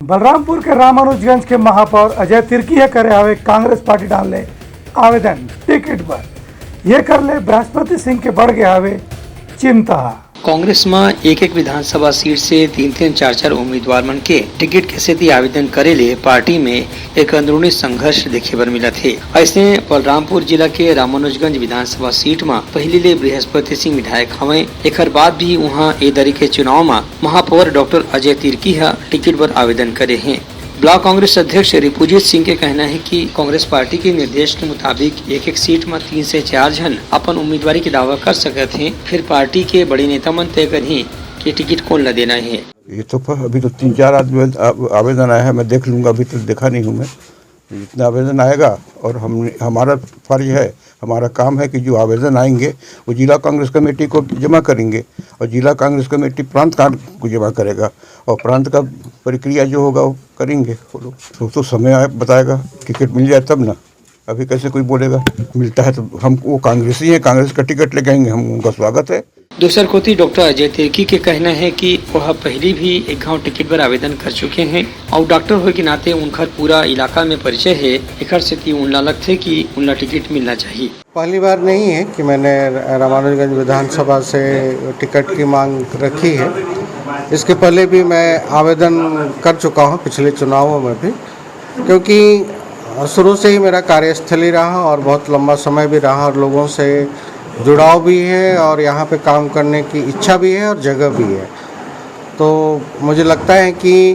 बलरामपुर के रामानुजगंज के महापौर अजय तिर्की करे हवे कांग्रेस पार्टी डालने आवेदन टिकट पर ये कर ले बृहस्पति सिंह के बढ़ गया हवे चिंता। कांग्रेस में एक विधानसभा सीट से 3-4 उम्मीदवार मन के टिकट के सेती आवेदन करे ले पार्टी में एक अंदरूनी संघर्ष देखे बर मिला थे। ऐसे बलरामपुर जिला के रामानुजगंज विधानसभा सीट में पहले ले बृहस्पति सिंह विधायक हवे, एकर बाद भी वहाँ ए दरी के चुनाव में महापौर डॉक्टर अजय तिर्की टिकट पर आवेदन करे हैं। ब्लॉक कांग्रेस अध्यक्ष रिपुजीत सिंह के कहना है कि कांग्रेस पार्टी के निर्देश के मुताबिक एक सीट में 3 से 4 जन अपन उम्मीदवारी के दावा कर सकते हैं, फिर पार्टी के बड़े नेता मन तय करें कि टिकट कौन ला देना है। ये तो अभी तो 3-4 आवेदन आया है, मैं देख लूँगा, अभी तो देखा नहीं हूँ मैं। जितना आवेदन आएगा और हमारा फर्ज है, हमारा काम है कि जो आवेदन आएंगे वो जिला कांग्रेस कमेटी को जमा करेंगे और जिला कांग्रेस कमेटी प्रांत को जमा करेगा और प्रांत का प्रक्रिया जो होगा वो करेंगे वो लोग। तो समय बताएगा, टिकट मिल जाए तब ना, अभी कैसे कोई बोलेगा। मिलता है तो हम वो कांग्रेसी हैं, कांग्रेस का टिकट लेके आएंगे, हम उनका स्वागत है। दूसर कोती डॉक्टर अजय तिर्की के कहना है कि वह पहले भी एक गांव टिकट पर आवेदन कर चुके हैं और डॉक्टर होने के नाते उनका पूरा इलाका में परिचय है, एकर से उनला लगते कि उनला टिकट मिलना चाहिए। पहली बार नहीं है कि मैंने रामानुजगंज विधानसभा से टिकट की मांग रखी है। इसके पहले भी मैं आवेदन कर चुका हूँ पिछले चुनावों में भी, क्योंकि शुरू से ही मेरा कार्यस्थली रहा और बहुत लंबा समय भी रहा और लोगों से जुड़ाव भी है और यहाँ पे काम करने की इच्छा भी है और जगह भी है। तो मुझे लगता है कि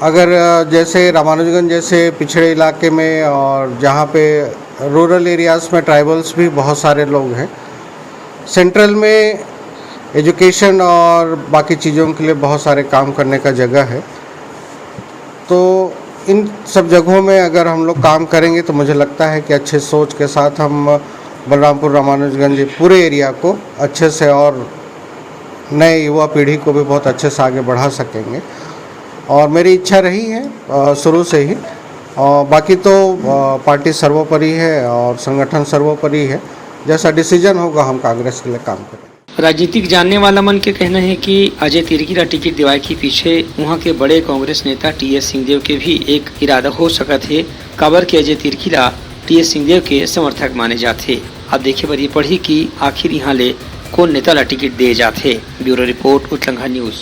अगर जैसे रामानुजगंज जैसे पिछड़े इलाके में और जहाँ पे रूरल एरियाज़ में ट्राइबल्स भी बहुत सारे लोग हैं, सेंट्रल में एजुकेशन और बाकी चीज़ों के लिए बहुत सारे काम करने का जगह है, तो इन सब जगहों में अगर हम लोग काम करेंगे तो मुझे लगता है कि अच्छे सोच के साथ हम बलरामपुर रामानुजगंज पूरे एरिया को अच्छे से और नए युवा पीढ़ी को भी बहुत अच्छे से आगे बढ़ा सकेंगे। और मेरी इच्छा रही है शुरू से ही, और बाकी तो पार्टी सर्वोपरि है और संगठन सर्वोपरि है, जैसा डिसीजन होगा हम कांग्रेस के लिए काम करेंगे। राजनीतिक जानने वाला मन के कहना है कि अजय तिर्की का टिकट दिवाए के पीछे वहाँ के बड़े कांग्रेस नेता टी.एस. सिंहदेव के भी एक इरादा हो सकत है। काबर के अजय तिर्की ला टी.एस. सिंहदेव के समर्थक माने जाते। अब देखे बर ये पढ़ी कि आखिर यहाँ ले कौन नेता ला टिकट दे जाते। Bureau report Uttarakhand news.